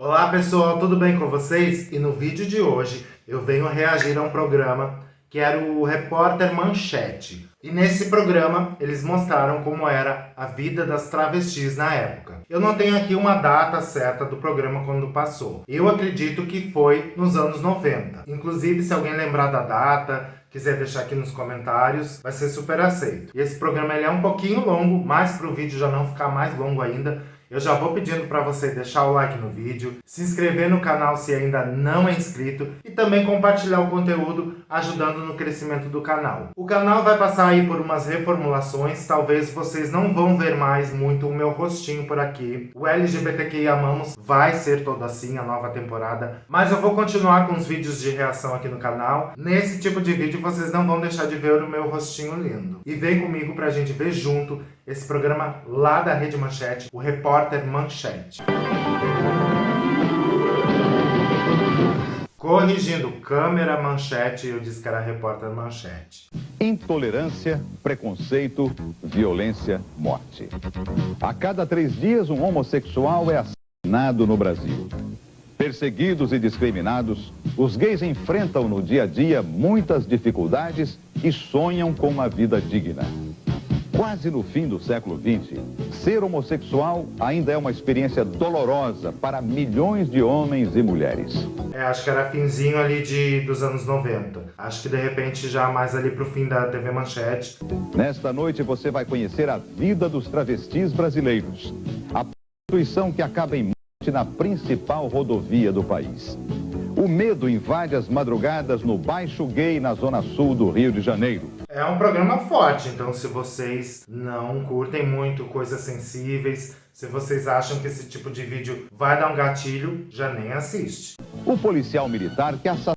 Olá pessoal, tudo bem com vocês? E no vídeo de hoje eu venho reagir a um programa que era o Repórter Manchete. E nesse programa eles mostraram como era a vida das travestis na época. Eu não tenho aqui uma data certa do programa quando passou. Eu acredito que foi nos anos 90. Inclusive, se alguém lembrar da data, quiser deixar aqui nos comentários, vai ser super aceito. E esse programa ele é um pouquinho longo, mas para o vídeo já não ficar mais longo ainda, eu já vou pedindo para você deixar o like no vídeo, se inscrever no canal se ainda não é inscrito e também compartilhar o conteúdo ajudando no crescimento do canal. O canal vai passar aí por umas reformulações, talvez vocês não vão ver mais muito o meu rostinho por aqui. O LGBTQIA Amamos vai ser todo assim, a nova temporada, mas eu vou continuar com os vídeos de reação aqui no canal. Nesse tipo de vídeo vocês não vão deixar de ver o meu rostinho lindo. E vem comigo pra gente ver junto esse programa lá da Rede Manchete, o Repórter Manchete. Corrigindo, câmera Manchete, eu disse que era Repórter Manchete. Intolerância, preconceito, violência, morte. A cada 3 dias, um homossexual é assassinado no Brasil. Perseguidos e discriminados, os gays enfrentam no dia a dia muitas dificuldades e sonham com uma vida digna. Quase no fim do século XX, ser homossexual ainda é uma experiência dolorosa para milhões de homens e mulheres. Acho que era finzinho ali dos anos 90. Acho que de repente já mais ali pro fim da TV Manchete. Nesta noite você vai conhecer a vida dos travestis brasileiros. A prostituição que acaba em morte na principal rodovia do país. O medo invade as madrugadas no Baixo Gay, na zona sul do Rio de Janeiro. É um programa forte, então se vocês não curtem muito coisas sensíveis, se vocês acham que esse tipo de vídeo vai dar um gatilho, já nem assiste. O policial militar que assassinou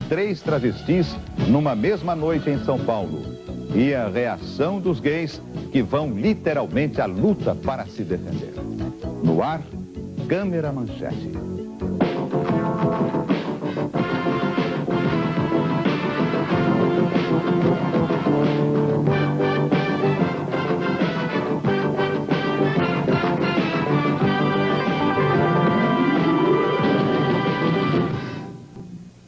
3 travestis numa mesma noite em São Paulo. E a reação dos gays que vão literalmente à luta para se defender. No ar, câmera Manchete.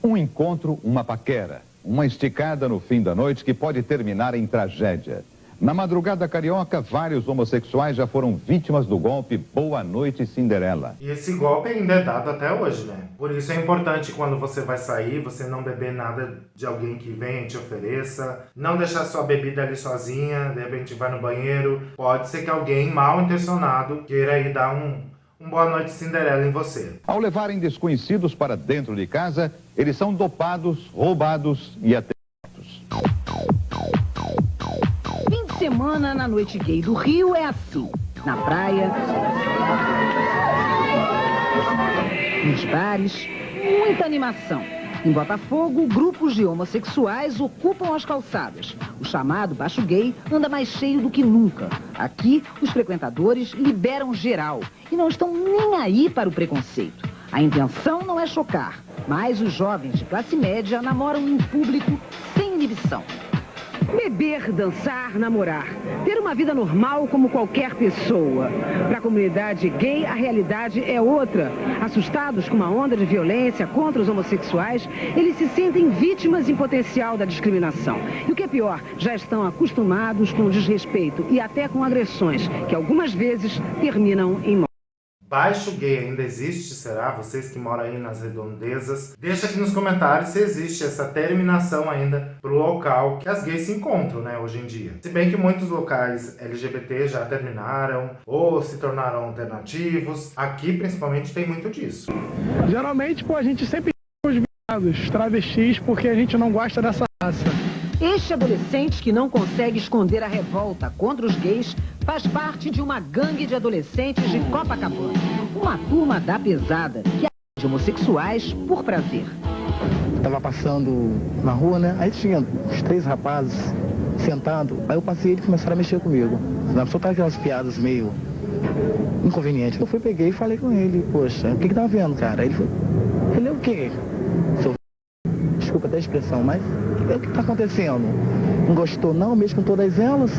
Um encontro, uma paquera, uma esticada no fim da noite que pode terminar em tragédia. Na madrugada carioca, vários homossexuais já foram vítimas do golpe Boa Noite Cinderela. E esse golpe ainda é dado até hoje, né? Por isso é importante quando você vai sair, você não beber nada de alguém que venha e te ofereça, não deixar sua bebida ali sozinha, de repente vai no banheiro. Pode ser que alguém mal intencionado queira ir dar um Boa Noite Cinderela em você. Ao levarem desconhecidos para dentro de casa, eles são dopados, roubados e até mortos. Fim de semana na noite gay do Rio é assim. Na praia, nos bares, muita animação. Em Botafogo, grupos de homossexuais ocupam as calçadas. O chamado Baixo Gay anda mais cheio do que nunca. Aqui, os frequentadores liberam geral e não estão nem aí para o preconceito. A intenção não é chocar, mas os jovens de classe média namoram em público sem inibição. Beber, dançar, namorar. Ter uma vida normal como qualquer pessoa. Para a comunidade gay, a realidade é outra. Assustados com uma onda de violência contra os homossexuais, eles se sentem vítimas em potencial da discriminação. E o que é pior, já estão acostumados com o desrespeito e até com agressões, que algumas vezes terminam em morte. Baixo Gay ainda existe, será? Vocês que moram aí nas redondezas, deixa aqui nos comentários se existe essa terminação ainda pro local que as gays se encontram, né, hoje em dia. Se bem que muitos locais LGBT já terminaram ou se tornaram alternativos, aqui principalmente tem muito disso. Geralmente, a gente sempre os viados, travestis, porque a gente não gosta dessa raça. Este adolescente que não consegue esconder a revolta contra os gays faz parte de uma gangue de adolescentes de Copacabana. Uma turma da pesada que de homossexuais por prazer. Tava passando na rua, né? Aí tinha uns 3 rapazes sentados. Aí eu passei e eles começaram a mexer comigo. Na pessoa tava aquelas piadas meio inconvenientes. Eu peguei e falei com ele, poxa, o que tá vendo, cara? Aí ele falou, ele é o quê? Desculpa até a expressão, mas o que tá acontecendo? Não gostou não, mesmo com todas elas?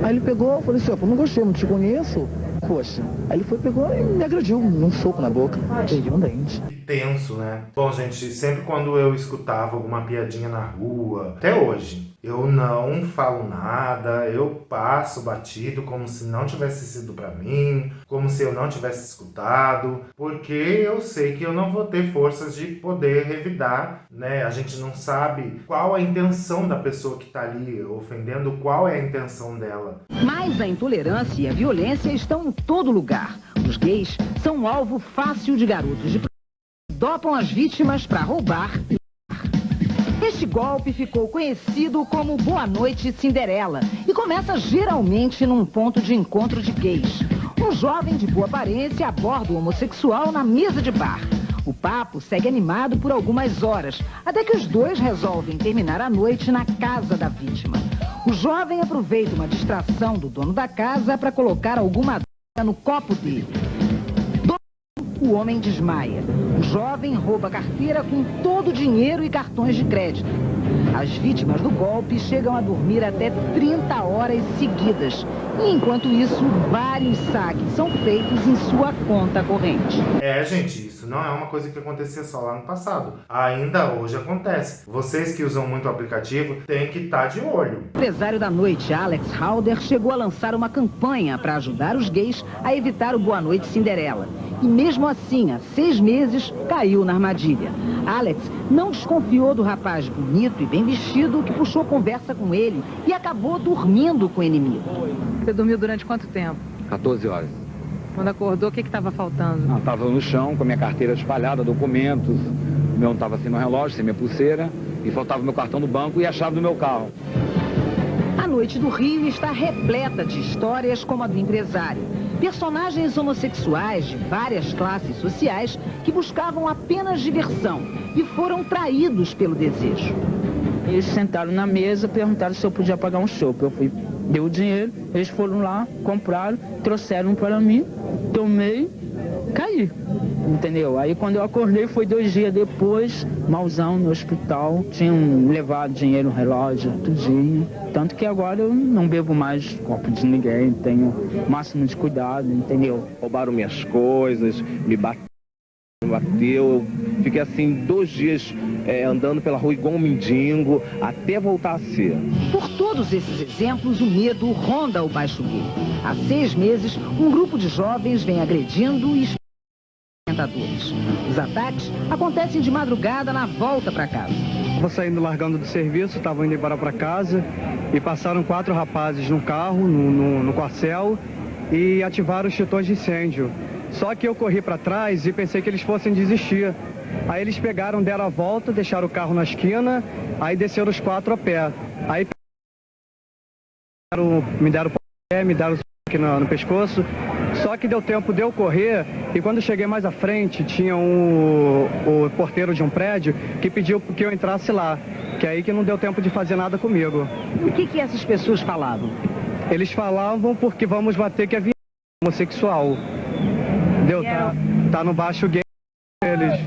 Aí ele pegou e falou assim, não gostei, não te conheço. Poxa, Aí ele foi, pegou e me agrediu, um soco na boca, perdi um dente. Que tenso, né? Bom, gente, sempre quando eu escutava alguma piadinha na rua, até hoje, eu não falo nada, eu passo batido como se não tivesse sido pra mim, como se eu não tivesse escutado, porque eu sei que eu não vou ter forças de poder revidar, né? A gente não sabe qual a intenção da pessoa que tá ali ofendendo, qual é a intenção dela. Mas a intolerância e a violência estão em todo lugar. Os gays são um alvo fácil de garotos de dopam as vítimas para roubar. Este golpe ficou conhecido como Boa Noite Cinderela e começa geralmente num ponto de encontro de gays. Um jovem de boa aparência aborda o homossexual na mesa de bar. O papo segue animado por algumas horas, até que os dois resolvem terminar a noite na casa da vítima. O jovem aproveita uma distração do dono da casa para colocar alguma droga no copo dele. O homem desmaia. O jovem rouba a carteira com todo o dinheiro e cartões de crédito. As vítimas do golpe chegam a dormir até 30 horas seguidas. E enquanto isso, vários saques são feitos em sua conta corrente. Gente, isso não é uma coisa que acontecia só lá no passado. Ainda hoje acontece. Vocês que usam muito o aplicativo têm que estar de olho. O empresário da noite, Alex Halder, chegou a lançar uma campanha para ajudar os gays a evitar o Boa Noite Cinderela. E mesmo assim, há 6 meses, caiu na armadilha. Alex não desconfiou do rapaz bonito e bem vestido que puxou conversa com ele e acabou dormindo com o inimigo. Você dormiu durante quanto tempo? 14 horas. Quando acordou, o que estava faltando? Não, estava no chão, com a minha carteira espalhada, documentos. O meu não estava sem meu relógio, sem minha pulseira. E faltava meu cartão do banco e a chave do meu carro. A noite do Rio está repleta de histórias como a do empresário. Personagens homossexuais de várias classes sociais que buscavam apenas diversão e foram traídos pelo desejo. Eles sentaram na mesa, perguntaram se eu podia pagar um chopp. Eu fui, dei o dinheiro, eles foram lá, compraram, trouxeram para mim, tomei, caí. Entendeu? Aí quando eu acordei foi 2 dias depois, malzão no hospital, tinham levado dinheiro, relógio, tudinho. Tanto que agora eu não bebo mais copo de ninguém, tenho o máximo de cuidado, entendeu? Roubaram minhas coisas, me bateu, eu fiquei assim 2 dias andando pela rua igual um mendigo, até voltar a ser. Por todos esses exemplos, o medo ronda o Baixo Gay. Há 6 meses, um grupo de jovens vem agredindo e os ataques acontecem de madrugada na volta para casa. Estava saindo, largando do serviço, estava indo embora para casa e passaram 4 rapazes no carro, no corcel, e ativaram os extintores de incêndio. Só que eu corri para trás e pensei que eles fossem desistir. Aí eles pegaram, deram a volta, deixaram o carro na esquina, aí desceram os 4 a pé. Aí me deram o pé, me deram aqui no pescoço. Só que deu tempo de eu correr e quando cheguei mais à frente tinha o porteiro de um prédio que pediu que eu entrasse lá. Que é aí que não deu tempo de fazer nada comigo. O que essas pessoas falavam? Eles falavam porque vamos bater que é homossexual. Deu, tá no Baixo Gay eles.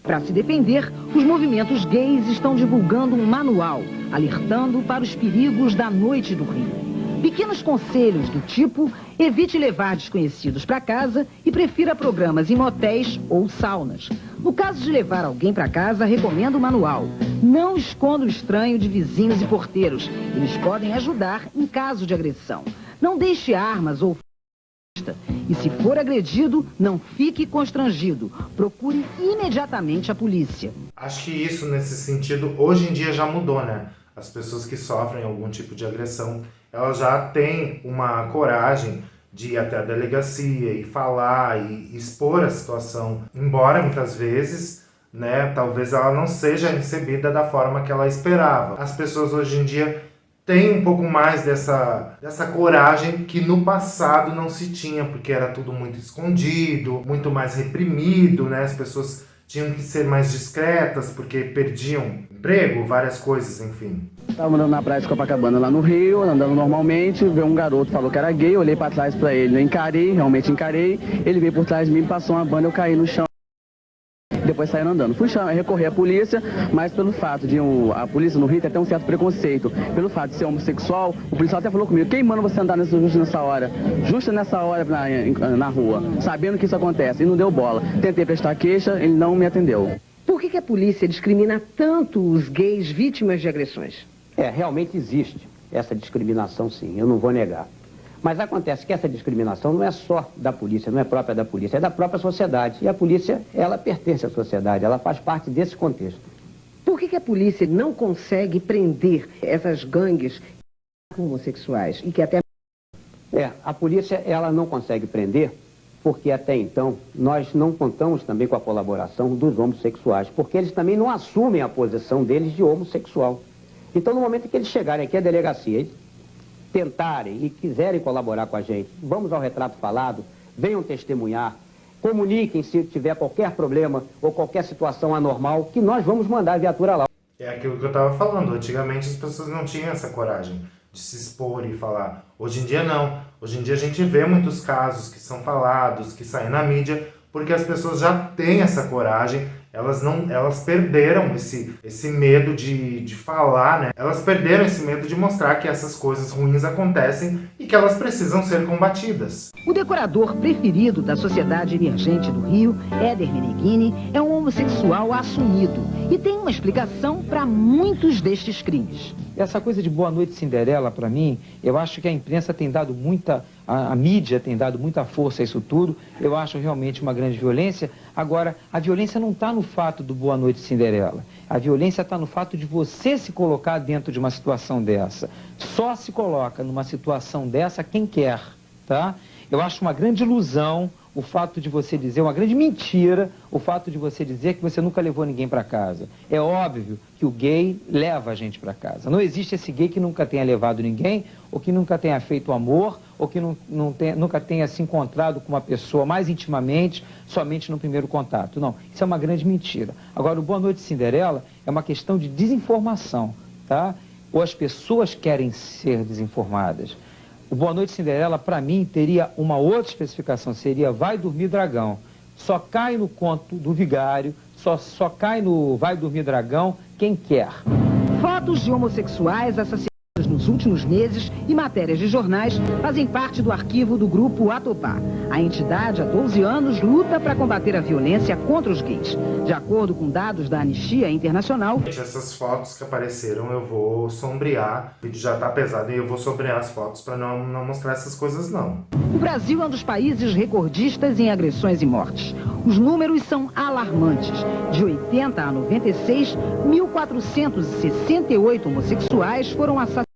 Para se defender, os movimentos gays estão divulgando um manual, alertando para os perigos da noite do Rio. Pequenos conselhos do tipo: evite levar desconhecidos para casa e prefira programas em motéis ou saunas. No caso de levar alguém para casa, recomendo o manual. Não esconda o estranho de vizinhos e porteiros. Eles podem ajudar em caso de agressão. Não deixe armas ou e se for agredido, não fique constrangido. Procure imediatamente a polícia. Acho que isso, nesse sentido, hoje em dia já mudou, né? As pessoas que sofrem algum tipo de agressão, elas já têm uma coragem de ir até a delegacia e falar e expor a situação. Embora muitas vezes, né, talvez ela não seja recebida da forma que ela esperava. As pessoas hoje em dia têm um pouco mais dessa coragem que no passado não se tinha, porque era tudo muito escondido, muito mais reprimido, né? As pessoas tinham que ser mais discretas porque perdiam emprego, várias coisas, enfim. Tava andando na praia de Copacabana lá no Rio, andando normalmente, veio um garoto, falou que era gay, eu olhei pra trás pra ele, eu encarei, realmente encarei, ele veio por trás de mim, passou uma banda, eu caí no chão. depois saíram andando. Fui recorrer à polícia, mas pelo fato de a polícia no Rio tem até um certo preconceito. Pelo fato de ser homossexual, o policial até falou comigo, quem manda você andar justo nessa hora na rua, sabendo que isso acontece, e não deu bola. Tentei prestar queixa, ele não me atendeu. Por que a polícia discrimina tanto os gays vítimas de agressões? Realmente existe essa discriminação, sim, eu não vou negar. Mas acontece que essa discriminação não é só da polícia, não é própria da polícia, é da própria sociedade. E a polícia, ela pertence à sociedade, ela faz parte desse contexto. Por que a polícia não consegue prender essas gangues homossexuais e que até... A polícia, ela não consegue prender porque até então nós não contamos também com a colaboração dos homossexuais, porque eles também não assumem a posição deles de homossexual. Então, no momento em que eles chegarem aqui à delegacia e tentarem e quiserem colaborar com a gente, vamos ao retrato falado, venham testemunhar, comuniquem se tiver qualquer problema ou qualquer situação anormal, que nós vamos mandar a viatura lá. É aquilo que eu estava falando, antigamente as pessoas não tinham essa coragem de se expor e falar. Hoje em dia não. Hoje em dia a gente vê muitos casos que são falados, que saem na mídia, porque as pessoas já têm essa coragem, elas perderam esse medo de falar, né? Elas perderam esse medo de mostrar que essas coisas ruins acontecem e que elas precisam ser combatidas. O decorador preferido da Sociedade Emergente do Rio, Éder Meneghini, é um homossexual assumido e tem uma explicação para muitos destes crimes. Essa coisa de Boa Noite Cinderela, para mim, eu acho que a imprensa tem dado a mídia tem dado muita força a isso tudo. Eu acho realmente uma grande violência. Agora, a violência não está no fato do Boa Noite Cinderela. A violência está no fato de você se colocar dentro de uma situação dessa. Só se coloca numa situação dessa quem quer, tá? Eu acho uma grande ilusão o fato de você dizer, uma grande mentira, o fato de você dizer que você nunca levou ninguém para casa. É óbvio que o gay leva a gente para casa. Não existe esse gay que nunca tenha levado ninguém, ou que nunca tenha feito amor, ou que nunca tenha se encontrado com uma pessoa mais intimamente, somente no primeiro contato. Não, isso é uma grande mentira. Agora, o Boa Noite Cinderela é uma questão de desinformação, tá? Ou as pessoas querem ser desinformadas. O Boa Noite Cinderela, para mim, teria uma outra especificação, seria Vai Dormir Dragão. Só cai no conto do vigário, só cai no Vai Dormir Dragão quem quer. Fotos de homossexuais assassinados nos últimos meses e matérias de jornais fazem parte do arquivo do grupo Atopá. A entidade, há 12 anos, luta para combater a violência contra os gays. De acordo com dados da Anistia Internacional... Essas fotos que apareceram eu vou sombrear, o vídeo já tá pesado e eu vou sombrear as fotos para não mostrar essas coisas não. O Brasil é um dos países recordistas em agressões e mortes. Os números são alarmantes. De 80 a 96, 1.468 homossexuais foram assassinados,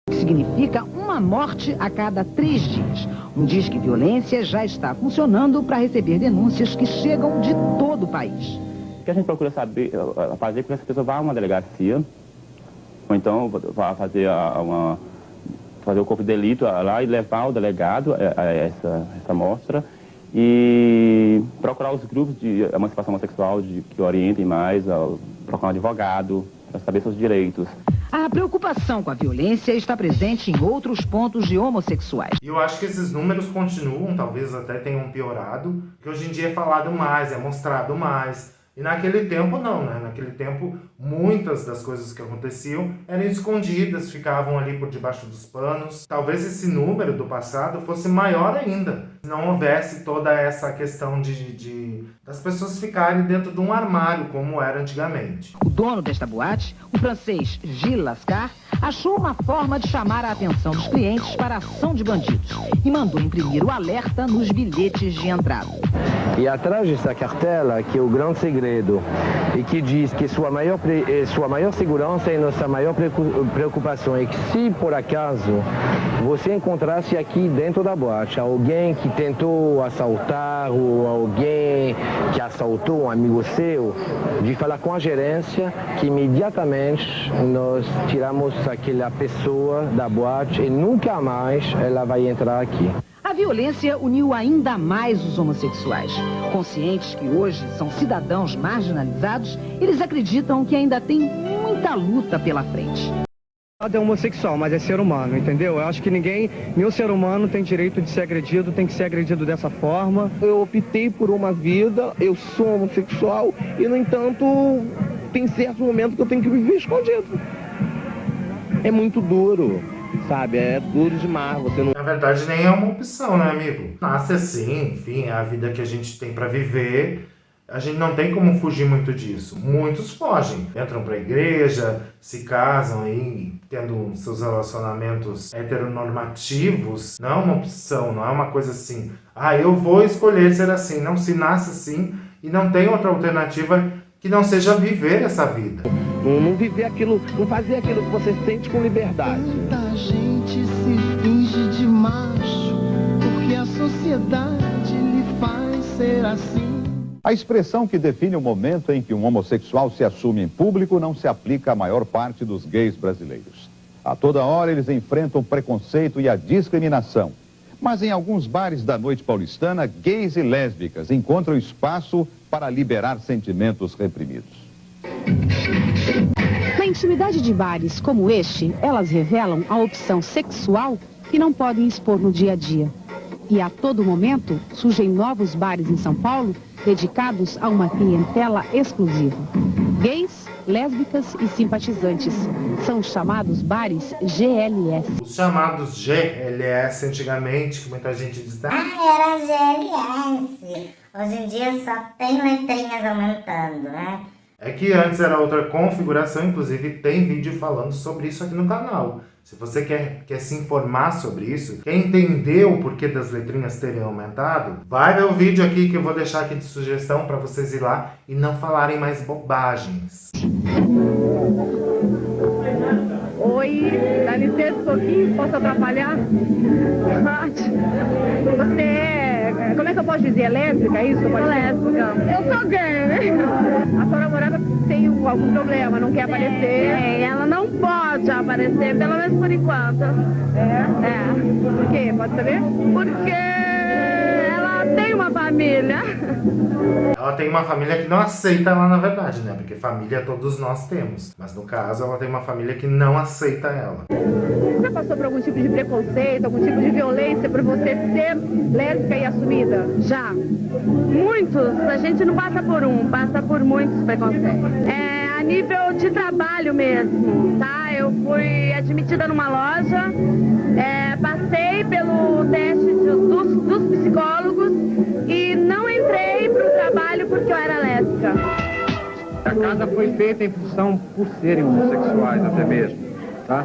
o que significa uma morte a cada 3 dias. Um Disque Violência já está funcionando para receber denúncias que chegam de todo o país. O que a gente procura fazer com que essa pessoa vá a uma delegacia, ou então vá fazer o corpo de delito lá e levar o delegado a essa amostra e procurar os grupos de emancipação homossexual que orientem mais, procurar um advogado para saber seus direitos. A preocupação com a violência está presente em outros pontos de homossexuais. E eu acho que esses números continuam, talvez até tenham piorado, porque hoje em dia é falado mais, é mostrado mais. E naquele tempo não, né? Naquele tempo muitas das coisas que aconteciam eram escondidas, ficavam ali por debaixo dos panos. Talvez esse número do passado fosse maior ainda, se não houvesse toda essa questão das pessoas ficarem dentro de um armário, como era antigamente. O dono desta boate, o francês Gilles Lascar, achou uma forma de chamar a atenção dos clientes para a ação de bandidos e mandou imprimir o alerta nos bilhetes de entrada. E atrás dessa cartela, que é o grande segredo, e que diz que sua maior segurança e nossa maior preocupação é que se por acaso você encontrasse aqui dentro da boate alguém que tentou assaltar ou alguém que assaltou um amigo seu, de falar com a gerência que imediatamente nós tiramos aquela pessoa da boate e nunca mais ela vai entrar aqui. A violência uniu ainda mais os homossexuais. Conscientes que hoje são cidadãos marginalizados, eles acreditam que ainda tem muita luta pela frente. É homossexual, mas é ser humano, entendeu? Eu acho que nenhum ser humano tem direito de ser agredido, tem que ser agredido dessa forma. Eu optei por uma vida, eu sou homossexual e, no entanto, tem certos momentos que eu tenho que viver escondido. É muito duro, sabe? É duro demais. Você não... Na verdade, nem é uma opção, né, amigo? Nasce assim, enfim, é a vida que a gente tem pra viver. A gente não tem como fugir muito disso. Muitos fogem. Entram pra igreja, se casam aí, tendo seus relacionamentos heteronormativos. Não é uma opção, não é uma coisa assim. Eu vou escolher ser assim. Não, se nasce assim e não tem outra alternativa que não seja viver essa vida. Não viver aquilo, não fazer aquilo que você sente com liberdade. Muita gente se finge de macho, porque a sociedade lhe faz ser assim. A expressão que define o momento em que um homossexual se assume em público não se aplica à maior parte dos gays brasileiros. A toda hora eles enfrentam o preconceito e a discriminação. Mas em alguns bares da noite paulistana, gays e lésbicas encontram espaço para liberar sentimentos reprimidos. Na intimidade de bares como este, elas revelam a opção sexual que não podem expor no dia a dia. E a todo momento surgem novos bares em São Paulo dedicados a uma clientela exclusiva. Gays, lésbicas e simpatizantes. São os chamados bares GLS. Os chamados GLS antigamente, que muita gente diz... era GLS. Hoje em dia só tem letrinhas aumentando, né? É que antes era outra configuração, inclusive tem vídeo falando sobre isso aqui no canal. Se você quer se informar sobre isso, quer entender o porquê das letrinhas terem aumentado, vai ver o vídeo aqui que eu vou deixar aqui de sugestão para vocês ir lá e não falarem mais bobagens. Oi, dá licença um pouquinho, posso atrapalhar? Você é, como é que eu posso dizer, é lésbica, é isso? Eu sou lésbica. Eu sou gay, né? A sua namorada tem algum problema, não quer aparecer? Ela não pode aparecer, pelo menos por enquanto. Por quê? Pode saber? Porque ela tem uma família. Ela tem uma família que não aceita ela, na verdade, né? Porque família todos nós temos. Mas no caso, ela tem uma família que não aceita ela. Você passou por algum tipo de preconceito, algum tipo de violência por você ser lésbica e assumida? Já. Muitos. A gente não passa por um, passa por muitos preconceitos. A nível de trabalho mesmo, tá? Eu fui admitida numa loja, passei pelo teste dos psicólogos e não entrei para o trabalho porque eu era lésbica. A casa foi feita em função por serem homossexuais até mesmo, tá?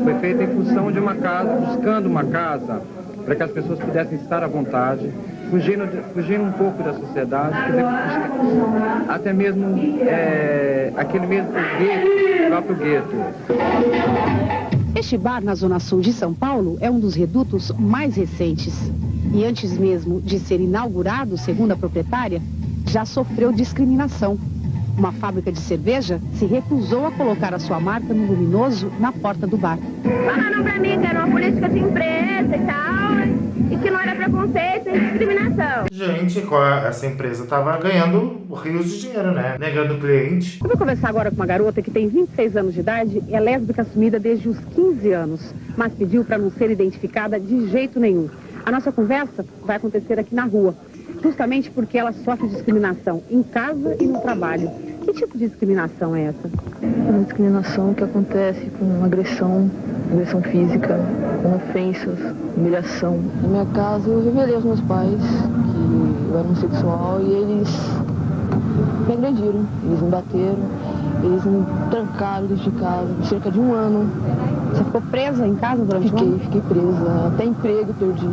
Foi feita em função de uma casa, buscando uma casa para que as pessoas pudessem estar à vontade, fugindo um pouco da sociedade, até mesmo aquele mesmo gueto, o próprio gueto. Este bar na Zona Sul de São Paulo é um dos redutos mais recentes. E antes mesmo de ser inaugurado, segundo a proprietária, já sofreu discriminação. Uma fábrica de cerveja se recusou a colocar a sua marca no luminoso na porta do bar. Falaram pra mim que era uma política de empresa e tal, e que não era preconceito e discriminação. Gente, essa empresa tava ganhando rios de dinheiro, né? Negando o cliente. Eu vou conversar agora com uma garota que tem 26 anos de idade e é lésbica assumida desde os 15 anos, mas pediu para não ser identificada de jeito nenhum. A nossa conversa vai acontecer aqui na rua, justamente porque ela sofre discriminação em casa e no trabalho. Que tipo de discriminação é essa? É uma discriminação que acontece com agressão física, com ofensas, humilhação. Na minha casa eu revelei aos meus pais que eu era homossexual e eles me agrediram, eles me bateram, eles me trancaram dentro de casa por cerca de um ano. Você ficou presa em casa durante um ano? Fiquei presa, até emprego perdi.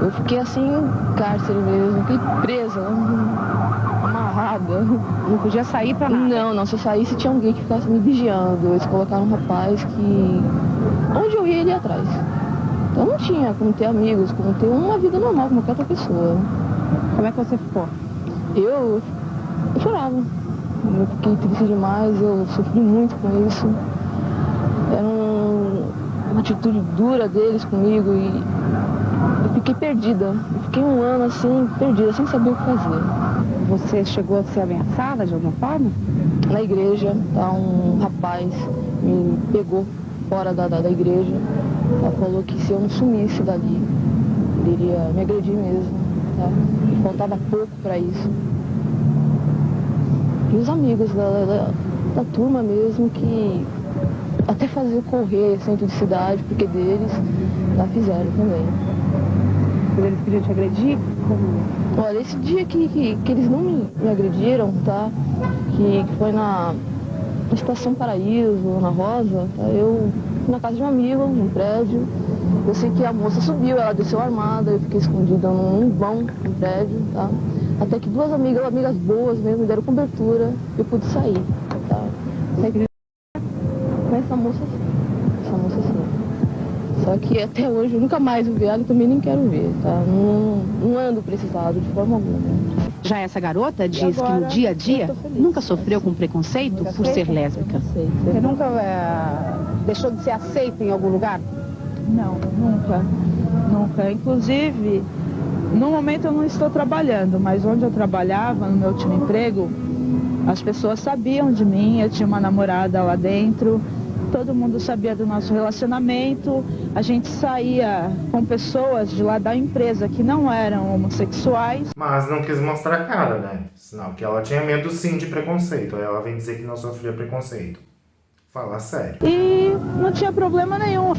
Eu fiquei assim, cárcere mesmo, fiquei presa, amarrada. Não podia sair pra nada? Não, se eu saísse tinha um gay que ficasse me vigiando. Eles colocaram um rapaz que... onde eu ia, ele ia atrás. Então não tinha como ter amigos, como ter uma vida normal como qualquer outra pessoa. Como é que você ficou? Eu chorava. Eu fiquei triste demais, eu sofri muito com isso. Era uma atitude dura deles comigo e eu fiquei perdida. Eu fiquei um ano assim, perdida, sem saber o que fazer. Você chegou a ser ameaçada de alguma forma? Na igreja, tá, um rapaz me pegou fora da igreja. Ela falou que se eu não sumisse dali, ele iria me agredir mesmo. Tá? E faltava pouco para isso. E os amigos da turma mesmo que até fazer correr centro de cidade, porque deles já fizeram também. Eles queriam te agredir? Olha, esse dia que eles não me agrediram, tá? Que foi na Estação Paraíso, na Rosa, tá? Eu fui na casa de um amigo, num prédio. Eu sei que a moça subiu, ela desceu armada, eu fiquei escondida num vão, no prédio, tá? Até que duas amigas boas mesmo, me deram cobertura, eu pude sair, tá? Mas essa moça sim. Só que até hoje eu nunca mais vi ela e também nem quero ver, tá? Não ando pra esse lado de forma alguma. Já essa garota diz que no dia a dia nunca sofreu com preconceito por ser lésbica. Você nunca deixou de ser aceita em algum lugar? Não, nunca. Inclusive, no momento eu não estou trabalhando, mas onde eu trabalhava, no meu último emprego, as pessoas sabiam de mim, eu tinha uma namorada lá dentro, todo mundo sabia do nosso relacionamento, a gente saía com pessoas de lá da empresa que não eram homossexuais. Mas não quis mostrar a cara, né? Sinal que ela tinha medo sim de preconceito, aí ela vem dizer que não sofria preconceito. Fala sério. E não tinha problema nenhum.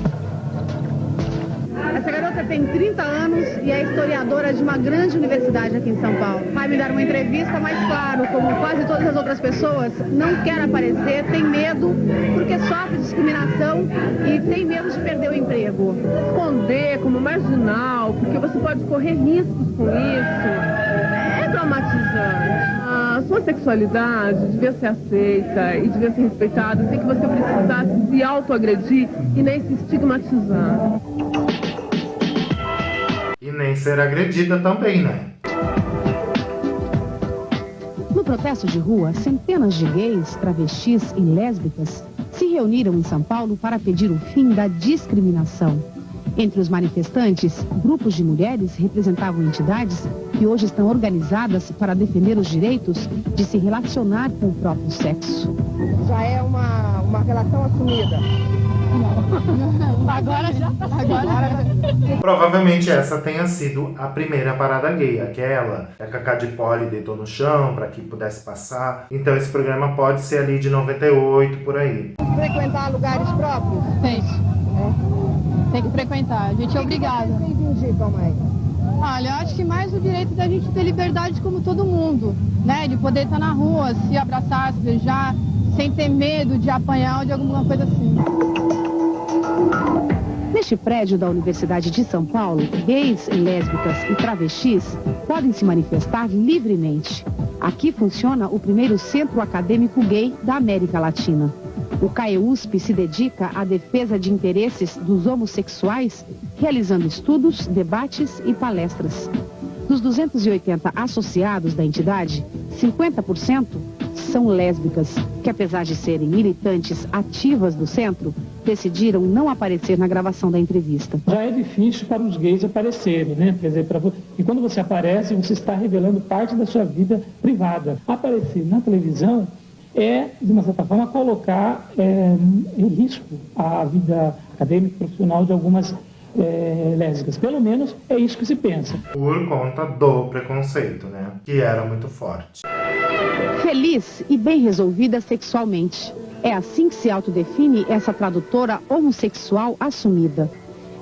Essa garota tem 30 anos e é historiadora de uma grande universidade aqui em São Paulo. Vai me dar uma entrevista, mas claro, como quase todas as outras pessoas, não quer aparecer, tem medo, porque sofre discriminação e tem medo de perder o emprego. Esconder como marginal, porque você pode correr riscos com isso, é traumatizante. A sua sexualidade devia ser aceita e devia ser respeitada, sem que você precisasse se autoagredir e nem se estigmatizar. E nem ser agredida também, né? No protesto de rua, centenas de gays, travestis e lésbicas se reuniram em São Paulo para pedir o fim da discriminação. Entre os manifestantes, grupos de mulheres representavam entidades que hoje estão organizadas para defender os direitos de se relacionar com o próprio sexo. Já é uma relação assumida. Agora já. Provavelmente essa tenha sido a primeira parada gay, aquela que a Cacá de Poli deitou no chão para que pudesse passar. Então esse programa pode ser ali de 98, por aí. Frequentar lugares próprios? Tem. Tem que frequentar, a gente é obrigado. Vocês indicam mais? Olha, eu acho que mais o direito da gente ter liberdade como todo mundo, né? De poder estar na rua, se abraçar, se beijar, sem ter medo de apanhar ou de alguma coisa assim. Neste prédio da Universidade de São Paulo, gays, lésbicas e travestis podem se manifestar livremente. Aqui funciona o primeiro centro acadêmico gay da América Latina. O CAEUSP se dedica à defesa de interesses dos homossexuais, realizando estudos, debates e palestras. Dos 280 associados da entidade, 50% são lésbicas, que apesar de serem militantes ativas do centro, decidiram não aparecer na gravação da entrevista. Já é difícil para os gays aparecerem, né? Quer dizer, e quando você aparece, você está revelando parte da sua vida privada. Aparecer na televisão é, de uma certa forma, colocar em risco a vida acadêmica e profissional de algumas lésbicas. Pelo menos é isso que se pensa. Por conta do preconceito, né? Que era muito forte. Feliz e bem resolvida sexualmente. É assim que se autodefine essa tradutora homossexual assumida.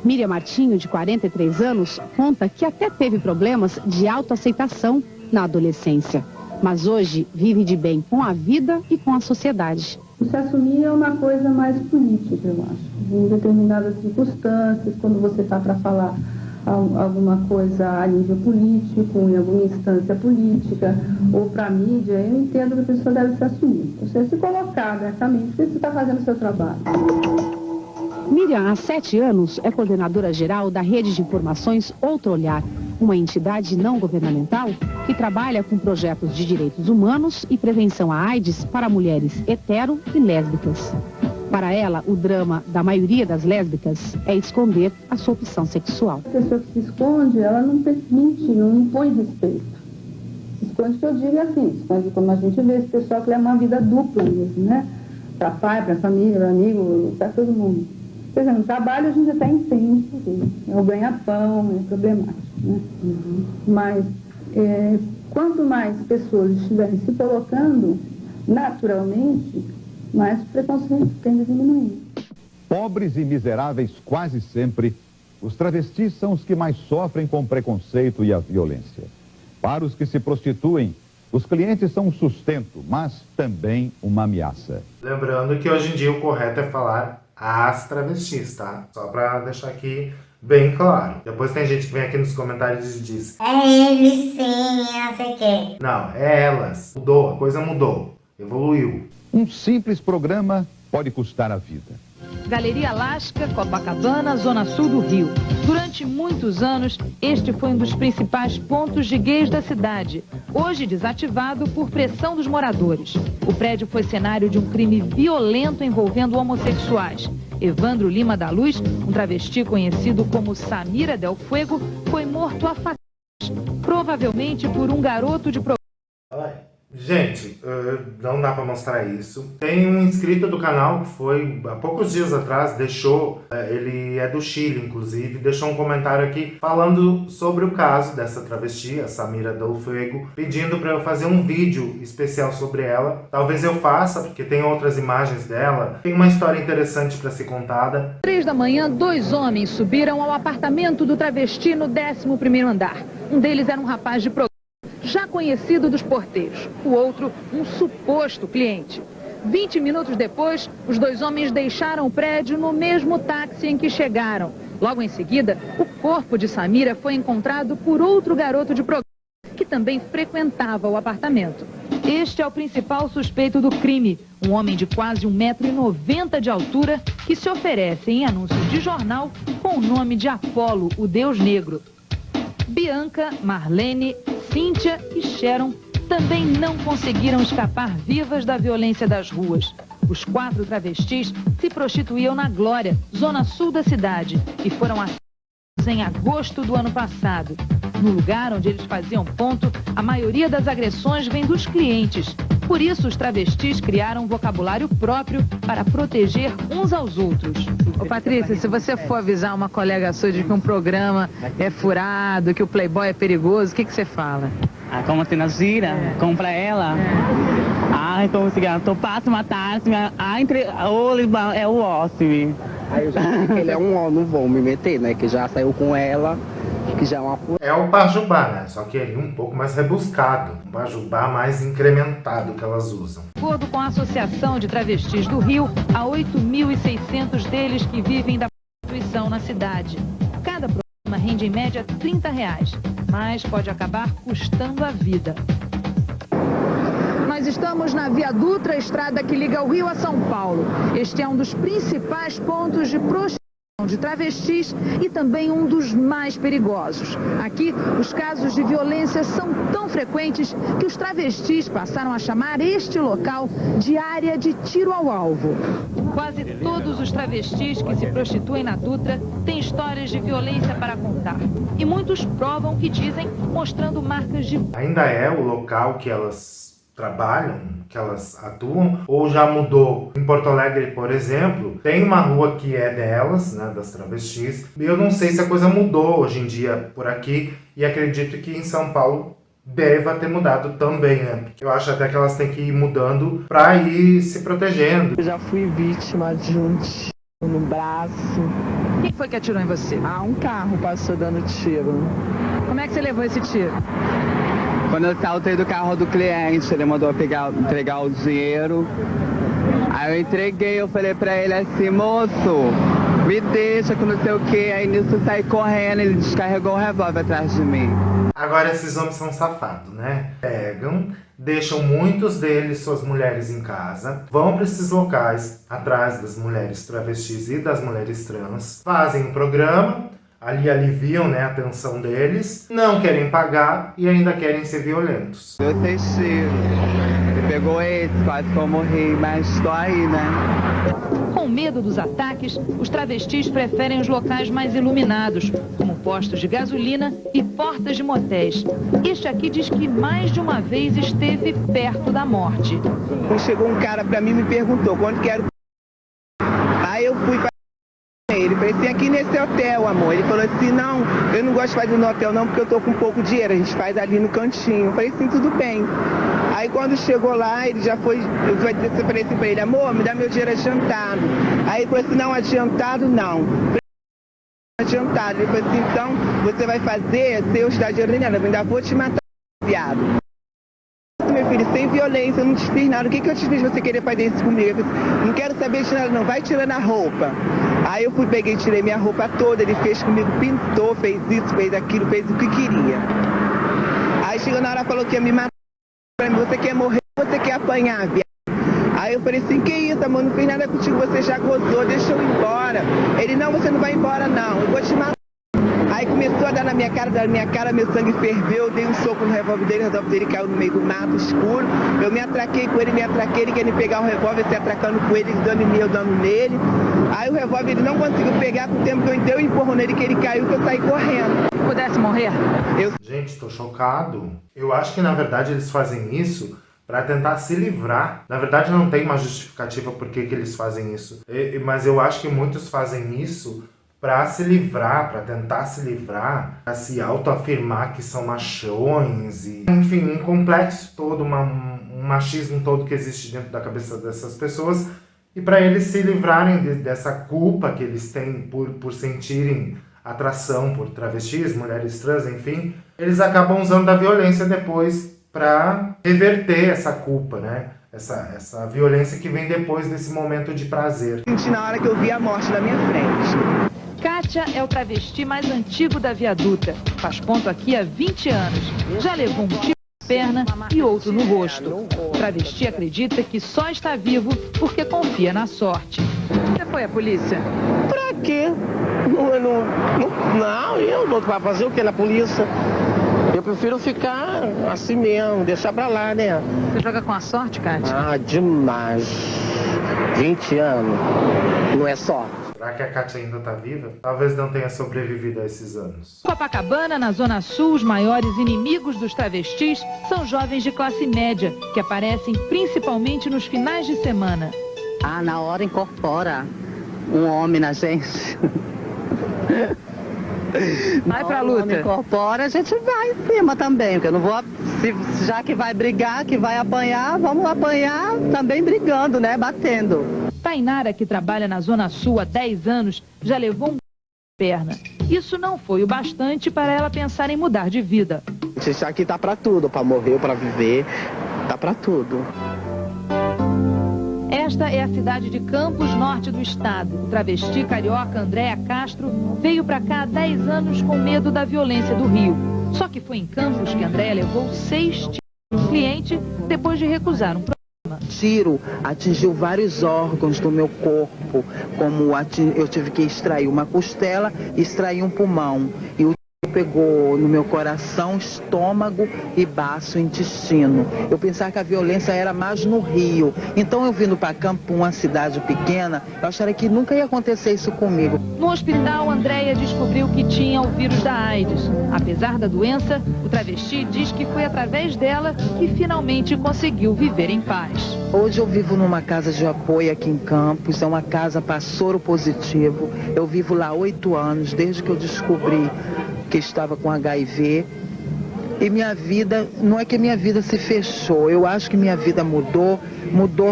Miriam Martinho, de 43 anos, conta que até teve problemas de autoaceitação na adolescência. Mas hoje vive de bem com a vida e com a sociedade. Se assumir é uma coisa mais política, eu acho. Em determinadas circunstâncias, quando você está para falar alguma coisa a nível político, em alguma instância política, ou para a mídia, eu entendo que a pessoa deve se assumir. Você se colocar abertamente, porque você está fazendo o seu trabalho. Miriam, há 7 anos, é coordenadora-geral da Rede de Informações Outro Olhar, uma entidade não governamental que trabalha com projetos de direitos humanos e prevenção à AIDS para mulheres hetero e lésbicas. Para ela, o drama da maioria das lésbicas é esconder a sua opção sexual. A pessoa que se esconde, ela não permite, não impõe respeito. Esconde que eu digo assim, esconde como a gente vê esse pessoal que leva uma vida dupla mesmo, né? Para pai, para família, para amigo, para todo mundo. Por exemplo, no trabalho a gente até entende, é o ganha-pão, é problemático, né? Mas quanto mais pessoas estiverem se colocando naturalmente, mais o preconceito tende a diminuir. Pobres e miseráveis quase sempre, os travestis são os que mais sofrem com o preconceito e a violência. Para os que se prostituem, os clientes são um sustento, mas também uma ameaça. Lembrando que hoje em dia o correto é falar as travestis, tá? Só pra deixar aqui bem claro. Depois tem gente que vem aqui nos comentários e diz: é ele sim, não sei o quê. Não, é elas. Mudou, a coisa mudou. Evoluiu. Um simples programa pode custar a vida. Galeria Lasca, Copacabana, Zona Sul do Rio. Durante muitos anos, este foi um dos principais pontos de gays da cidade, hoje desativado por pressão dos moradores. O prédio foi cenário de um crime violento envolvendo homossexuais. Evandro Lima da Luz, um travesti conhecido como Samira Del Fuego, foi morto a facadas, provavelmente por um garoto de programa. Gente, não dá pra mostrar isso. Tem um inscrito do canal que foi, há poucos dias atrás, deixou, ele é do Chile, inclusive, deixou um comentário aqui falando sobre o caso dessa travesti, a Samira Del Fuego, pedindo pra eu fazer um vídeo especial sobre ela. Talvez eu faça, porque tem outras imagens dela, tem uma história interessante pra ser contada. 3 da manhã, 2 homens subiram ao apartamento do travesti no 11º andar. Um deles era um rapaz de programa, já conhecido dos porteiros, o outro um suposto cliente. 20 minutos depois, os 2 homens deixaram o prédio no mesmo táxi em que chegaram. Logo em seguida, o corpo de Samira foi encontrado por outro garoto de programa, que também frequentava o apartamento. Este é o principal suspeito do crime, um homem de quase 1,90 m de altura, que se oferece em anúncios de jornal com o nome de Apolo, o Deus Negro. Bianca, Marlene, Cíntia e Sharon também não conseguiram escapar vivas da violência das ruas. Os 4 travestis se prostituíam na Glória, zona sul da cidade, e foram assassinados em agosto do ano passado. No lugar onde eles faziam ponto, a maioria das agressões vem dos clientes. Por isso, os travestis criaram um vocabulário próprio para proteger uns aos outros. Ô Patrícia, se você for avisar uma colega sua de que um programa é furado, que o Playboy é perigoso, o que você fala? Ah, como assim, na gira? Compra ela? Então, tô passo uma tarde, é o ócio. Aí eu já sei que ele é um ó, não vou me meter, né? Que já saiu com ela, que já é uma... É o pajubá, né? Só que ele um pouco mais rebuscado. Um pajubá mais incrementado que elas usam. De acordo com a Associação de Travestis do Rio, há 8.600 deles que vivem da prostituição na cidade. Cada programa rende em média R$30, mas pode acabar custando a vida. Nós estamos na Via Dutra, estrada que liga o Rio a São Paulo. Este é um dos principais pontos de prostituição de travestis e também um dos mais perigosos. Aqui, os casos de violência são tão frequentes que os travestis passaram a chamar este local de área de tiro ao alvo. Quase todos os travestis que se prostituem na Dutra têm histórias de violência para contar. E muitos provam o que dizem, mostrando marcas de... Ainda é o local que elas trabalham, que elas atuam, ou já mudou? Em Porto Alegre, por exemplo, tem uma rua que é delas, né, das travestis, e eu não sei se a coisa mudou hoje em dia por aqui, e acredito que em São Paulo deva ter mudado também, né? Eu acho até que elas têm que ir mudando pra ir se protegendo. Eu já fui vítima de um tiro no braço. Quem foi que atirou em você? Um carro passou dando tiro. Como é que você levou esse tiro? Quando eu saltei do carro do cliente, ele mandou entregar o dinheiro. Aí eu entreguei, eu falei pra ele assim, moço, me deixa que não sei o que. Aí nisso eu saí correndo, ele descarregou o revólver atrás de mim. Agora esses homens são safados, né? Pegam, deixam muitos deles, suas mulheres em casa, vão para esses locais atrás das mulheres travestis e das mulheres trans, fazem um programa, ali aliviam, né, a tensão deles, não querem pagar e ainda querem ser violentos. Eu sei tiro, ele pegou esse, quase que eu morri, mas tô aí, né? Com medo dos ataques, os travestis preferem os locais mais iluminados, como postos de gasolina e portas de motéis. Este aqui diz que mais de uma vez esteve perto da morte. Chegou um cara pra mim e me perguntou quanto que era. Aí eu fui pra ele, falei assim, aqui nesse hotel, amor. Ele falou assim, não, eu não gosto de fazer no hotel não, porque eu tô com pouco dinheiro, a gente faz ali no cantinho. Eu falei assim, tudo bem. Aí quando chegou lá, ele já foi, eu falei assim pra ele, amor, me dá meu dinheiro adiantado. Aí ele falou assim, não, adiantado não. Adiantado. Ele falou assim, então, você vai fazer, se eu te dar dinheiro nela, eu ainda vou te matar, viado. Meu filho, sem violência, eu não te fiz nada. O que eu te fiz você querer fazer isso comigo? Eu falei, não quero saber de nada não, vai tirando a roupa. Aí eu fui, peguei, tirei minha roupa toda, ele fez comigo, pintou, fez isso, fez aquilo, fez o que queria. Aí chegou na hora, falou que ia me matar. Você quer morrer ou você quer apanhar, viado? Aí eu falei assim, que isso, amor, não fiz nada contigo, você já gozou, deixa eu ir embora. Ele, não, você não vai embora não, eu vou te matar. Aí começou a dar na minha cara, meu sangue ferveu, eu dei um soco no revólver dele caiu no meio do mato escuro. Eu me atraquei com ele, ele queria me pegar o revólver, se atracando com ele, dando em mim, eu dando nele. Aí o revólver ele não conseguiu pegar, com o tempo que eu entrei, eu empurro nele, que ele caiu, que eu saí correndo. Se pudesse morrer? Gente, tô chocado. Eu acho que na verdade eles fazem isso para tentar se livrar. Na verdade não tem uma justificativa por que eles fazem isso. Mas eu acho que muitos fazem isso para se livrar, para tentar se livrar, para se autoafirmar que são machões e, enfim, um complexo todo, um machismo todo que existe dentro da cabeça dessas pessoas, e para eles se livrarem dessa culpa que eles têm por sentirem atração por travestis, mulheres trans, enfim, eles acabam usando da violência depois para reverter essa culpa, né? Essa violência que vem depois desse momento de prazer. Na hora que eu vi a morte na minha frente. Kátia é o travesti mais antigo da Via Dutra. Faz ponto aqui há 20 anos. Já levou um tiro na perna e outro no rosto. O travesti acredita que só está vivo porque confia na sorte. Você foi à polícia? Pra quê? Não, eu não vou fazer o que na polícia? Eu prefiro ficar assim mesmo, deixar pra lá, né? Você joga com a sorte, Kátia? Ah, demais. 20 anos, não é sorte. Será que a Kátia ainda tá viva? Talvez não tenha sobrevivido a esses anos. Copacabana, na Zona Sul, os maiores inimigos dos travestis são jovens de classe média, que aparecem principalmente nos finais de semana. Ah, na hora incorpora um homem na gente. Vai pra luta. Incorpora, a gente vai em cima também, porque eu não vou, já que vai brigar, que vai apanhar, vamos apanhar também brigando, né, batendo. Tainara, que trabalha na Zona Sul há 10 anos, já levou um perna. Isso não foi o bastante para ela pensar em mudar de vida. Isso aqui tá pra tudo, pra morrer ou pra viver, tá pra tudo. Esta é a cidade de Campos, norte do estado. O travesti carioca Andréa Castro veio para cá há 10 anos com medo da violência do Rio. Só que foi em Campos que Andréa levou 6 tiros no cliente depois de recusar um programa. Tiro atingiu vários órgãos do meu corpo, como eu tive que extrair uma costela e extrair um pulmão. E o pegou no meu coração, estômago e baço, intestino. Eu pensava que a violência era mais no Rio. Então eu vindo para Campo, uma cidade pequena, eu acharia que nunca ia acontecer isso comigo. No hospital, Andréa descobriu que tinha o vírus da AIDS. Apesar da doença, o travesti diz que foi através dela que finalmente conseguiu viver em paz. Hoje eu vivo numa casa de apoio aqui em Campos, é uma casa para soro positivo. Eu vivo lá há 8 anos, desde que eu descobri que estava com HIV, e minha vida, não é que minha vida se fechou, eu acho que minha vida mudou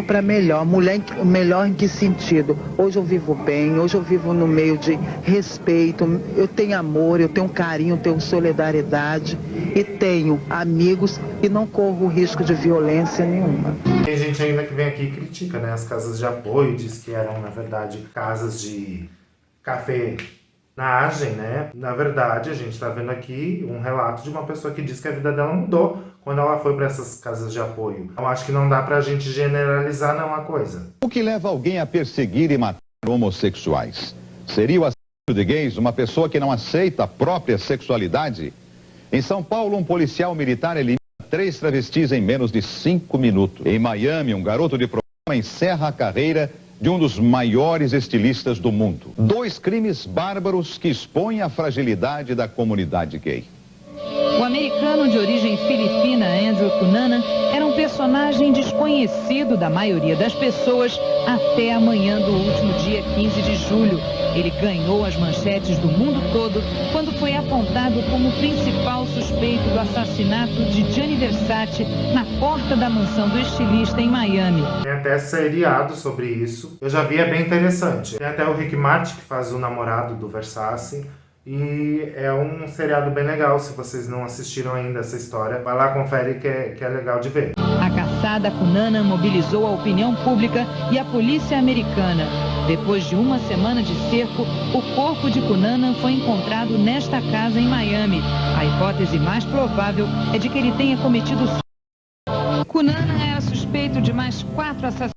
para melhor. Melhor em que sentido? Hoje eu vivo bem, hoje eu vivo no meio de respeito, eu tenho amor, eu tenho carinho, eu tenho solidariedade e tenho amigos e não corro risco de violência nenhuma. Tem gente ainda que vem aqui e critica, né, as casas de apoio, diz que eram, na verdade, casas de café nagem, né? Na verdade, a gente tá vendo aqui um relato de uma pessoa que diz que a vida dela mudou quando ela foi para essas casas de apoio. Então acho que não dá pra gente generalizar não a coisa. O que leva alguém a perseguir e matar homossexuais? Seria o assassino de gays uma pessoa que não aceita a própria sexualidade? Em São Paulo, um policial militar elimina 3 travestis em menos de 5 minutos. Em Miami, um garoto de programa encerra a carreira de um dos maiores estilistas do mundo. 2 crimes bárbaros que expõem a fragilidade da comunidade gay. O americano de origem filipina, Andrew Cunanan, era um personagem desconhecido da maioria das pessoas até a manhã do último dia 15 de julho. Ele ganhou as manchetes do mundo todo quando foi apontado como principal suspeito do assassinato de Gianni Versace na porta da mansão do estilista em Miami. Tem até seriado sobre isso. Eu já vi, é bem interessante. Tem até o Rick Martin, que faz o namorado do Versace. E é um seriado bem legal, se vocês não assistiram ainda essa história. Vai lá, confere que é legal de ver. A caçada Cunanan mobilizou a opinião pública e a polícia americana. Depois de uma semana de cerco, o corpo de Cunanan foi encontrado nesta casa em Miami. A hipótese mais provável é de que ele tenha cometido suicídio. Cunanan era suspeito de mais 4 assassinatos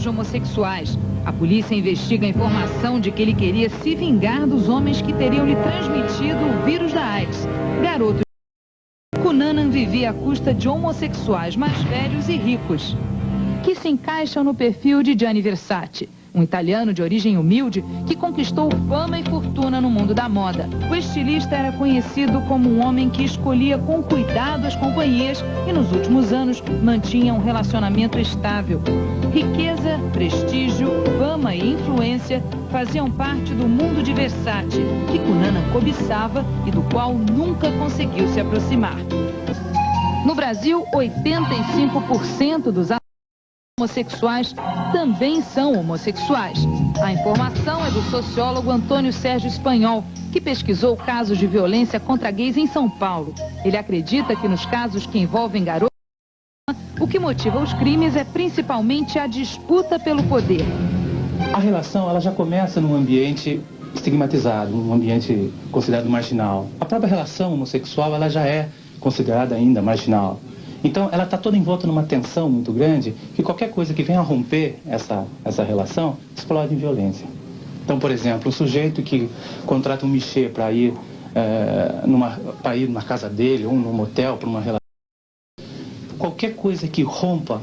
homossexuais. A polícia investiga a informação de que ele queria se vingar dos homens que teriam lhe transmitido o vírus da AIDS. Garoto. Cunanan vivia à custa de homossexuais mais velhos e ricos, que se encaixam no perfil de Gianni Versace, um italiano de origem humilde que conquistou fama e fortuna no mundo da moda. O estilista era conhecido como um homem que escolhia com cuidado as companhias e nos últimos anos mantinha um relacionamento estável. Riqueza, prestígio, fama e influência faziam parte do mundo de Versace, que Cunanan cobiçava e do qual nunca conseguiu se aproximar. No Brasil, 85% dos homossexuais também são homossexuais. A informação é do sociólogo Antônio Sérgio Espanhol, que pesquisou casos de violência contra gays em São Paulo. Ele acredita que nos casos que envolvem garotos, o que motiva os crimes é principalmente a disputa pelo poder. A relação ela já começa num ambiente estigmatizado, num ambiente considerado marginal. A própria relação homossexual ela já é considerada ainda marginal. Então, ela está toda envolta numa tensão muito grande que qualquer coisa que venha a romper essa relação explode em violência. Então, por exemplo, o sujeito que contrata um michê para ir numa casa dele ou num motel para uma relação, qualquer coisa que rompa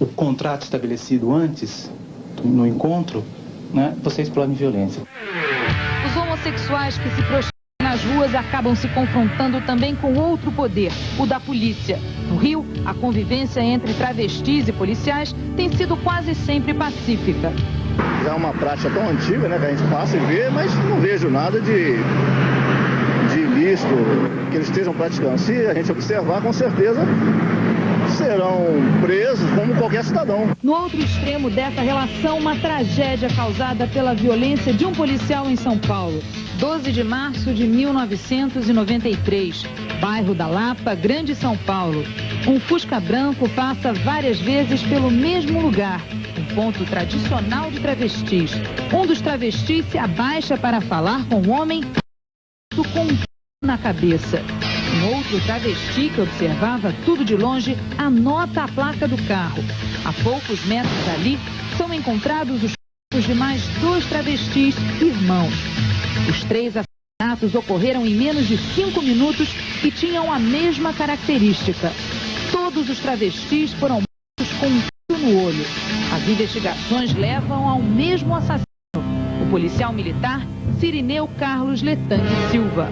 o contrato estabelecido antes, no encontro, né, você explode em violência. Os homossexuais que se prostituem nas ruas acabam se confrontando também com outro poder, o da polícia. No Rio, a convivência entre travestis e policiais tem sido quase sempre pacífica. É uma prática tão antiga, né, que a gente passa e vê, mas não vejo nada de ilícito que eles estejam praticando. Se a gente observar, com certeza serão presos como qualquer cidadão. No outro extremo dessa relação, uma tragédia causada pela violência de um policial em São Paulo. 12 de março de 1993, bairro da Lapa, Grande São Paulo. Um Fusca branco passa várias vezes pelo mesmo lugar, um ponto tradicional de travestis. Um dos travestis se abaixa para falar com o homem com um na cabeça. Um outro travesti que observava tudo de longe anota a placa do carro. A poucos metros ali são encontrados os corpos de mais 2 travestis irmãos. Os 3 assassinatos ocorreram em menos de 5 minutos e tinham a mesma característica. Todos os travestis foram mortos com um tiro no olho. As investigações levam ao mesmo assassino, o policial militar Cirineu Carlos Letang Silva.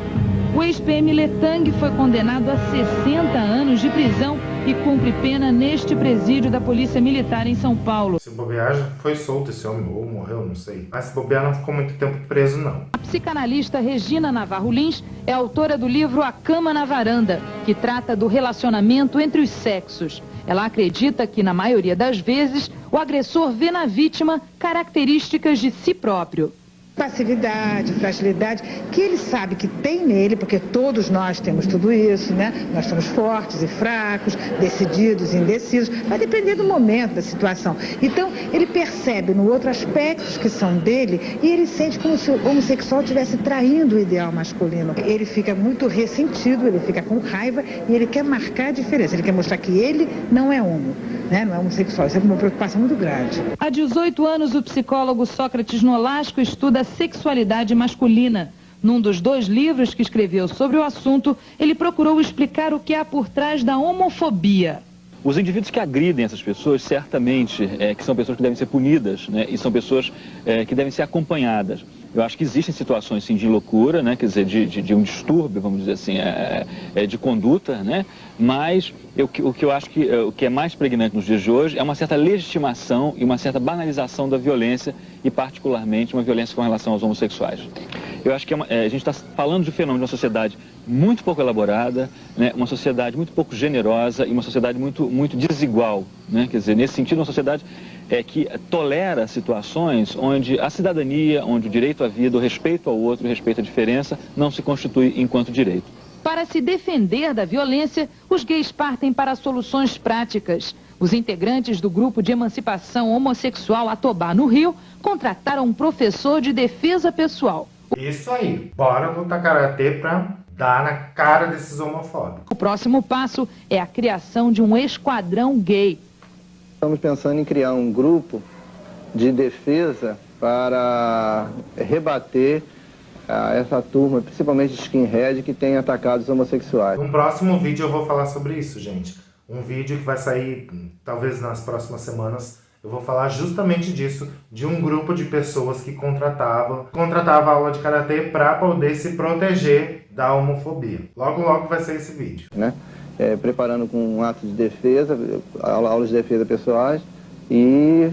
O ex-PM Letang foi condenado a 60 anos de prisão e cumpre pena neste presídio da Polícia Militar em São Paulo. Se bobear, foi solto esse homem, ou morreu, não sei. Mas se bobear, não ficou muito tempo preso, não. A psicanalista Regina Navarro Lins é autora do livro A Cama na Varanda, que trata do relacionamento entre os sexos. Ela acredita que, na maioria das vezes, o agressor vê na vítima características de si próprio. Passividade, fragilidade, que ele sabe que tem nele, porque todos nós temos tudo isso, né? Nós somos fortes e fracos, decididos e indecisos, vai depender do momento, da situação. Então, ele percebe no outro aspectos que são dele e ele sente como se o homossexual estivesse traindo o ideal masculino. Ele fica muito ressentido, ele fica com raiva e ele quer marcar a diferença, ele quer mostrar que ele não é homo, né? Não é homossexual. Isso é uma preocupação muito grande. Há 18 anos, o psicólogo Sócrates Nolasco estuda sexualidade masculina. Num dos 2 livros que escreveu sobre o assunto, ele procurou explicar o que há por trás da homofobia. Os indivíduos que agridem essas pessoas, certamente, que são pessoas que devem ser punidas, né, e são pessoas que devem ser acompanhadas. Eu acho que existem situações, sim, de loucura, né, quer dizer, de um distúrbio, vamos dizer assim, de conduta, né, mas o que eu acho que o que é mais pregnante nos dias de hoje é uma certa legitimação e uma certa banalização da violência, e particularmente uma violência com relação aos homossexuais. Eu acho que a gente está falando de um fenômeno de uma sociedade muito pouco elaborada, né, uma sociedade muito pouco generosa e uma sociedade muito desigual, né, quer dizer, nesse sentido, uma sociedade que tolera situações onde a cidadania, onde o direito à vida, o respeito ao outro, o respeito à diferença, não se constitui enquanto direito. Para se defender da violência, os gays partem para soluções práticas. Os integrantes do grupo de emancipação homossexual Atobá, no Rio, contrataram um professor de defesa pessoal. Isso aí, bora lutar karatê pra dar na cara desses homofóbicos. O próximo passo é a criação de um esquadrão gay. Estamos pensando em criar um grupo de defesa para rebater essa turma, principalmente de skinhead, que tem atacado os homossexuais. No próximo vídeo eu vou falar sobre isso, gente. Um vídeo que vai sair, talvez nas próximas semanas, eu vou falar justamente disso, de um grupo de pessoas que contratava aula de karatê para poder se proteger da homofobia. Logo, logo vai sair esse vídeo. Né? Preparando com um ato de defesa, aulas de defesa pessoais, e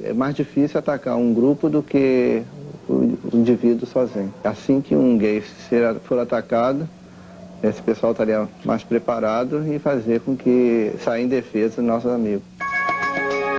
é mais difícil atacar um grupo do que o indivíduo sozinho. Assim que um gay for atacado, esse pessoal estaria mais preparado e fazer com que saia em defesa dos nossos amigos.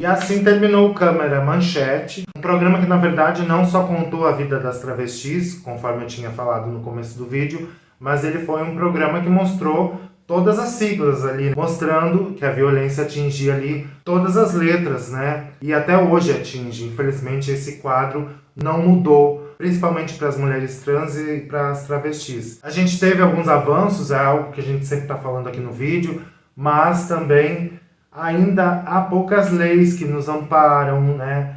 E assim terminou o Câmera Manchete, um programa que na verdade não só contou a vida das travestis, conforme eu tinha falado no começo do vídeo, mas ele foi um programa que mostrou todas as siglas ali, mostrando que a violência atingia ali todas as letras, né? E até hoje atinge. Infelizmente esse quadro não mudou, principalmente para as mulheres trans e para as travestis. A gente teve alguns avanços, é algo que a gente sempre está falando aqui no vídeo, mas também ainda há poucas leis que nos amparam, né?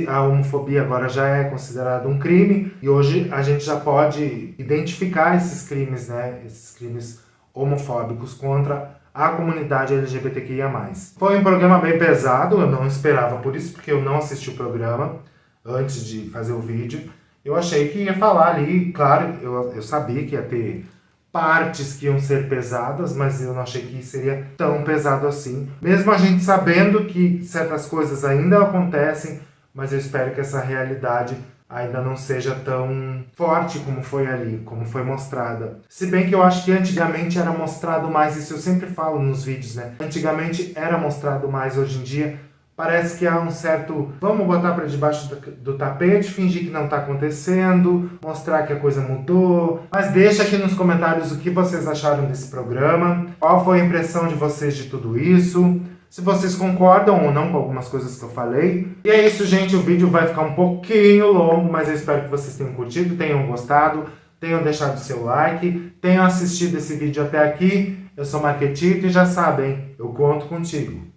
A homofobia agora já é considerada um crime e hoje a gente já pode identificar esses crimes, né? Esses crimes homofóbicos contra a comunidade LGBTQIA+. Foi um programa bem pesado, eu não esperava por isso, porque eu não assisti o programa antes de fazer o vídeo. Eu achei que ia falar ali, claro, eu sabia que ia ter partes que iam ser pesadas, mas eu não achei que seria tão pesado assim. Mesmo a gente sabendo que certas coisas ainda acontecem, mas eu espero que essa realidade ainda não seja tão forte como foi ali, como foi mostrada. Se bem que eu acho que antigamente era mostrado mais, isso eu sempre falo nos vídeos, né? Antigamente era mostrado mais, hoje em dia parece que há um certo... Vamos botar para debaixo do tapete, fingir que não está acontecendo, mostrar que a coisa mudou. Mas deixa aqui nos comentários o que vocês acharam desse programa, qual foi a impressão de vocês de tudo isso, se vocês concordam ou não com algumas coisas que eu falei. E é isso, gente, o vídeo vai ficar um pouquinho longo, mas eu espero que vocês tenham curtido, tenham gostado, tenham deixado seu like, tenham assistido esse vídeo até aqui. Eu sou Marquetito e já sabem, eu conto contigo.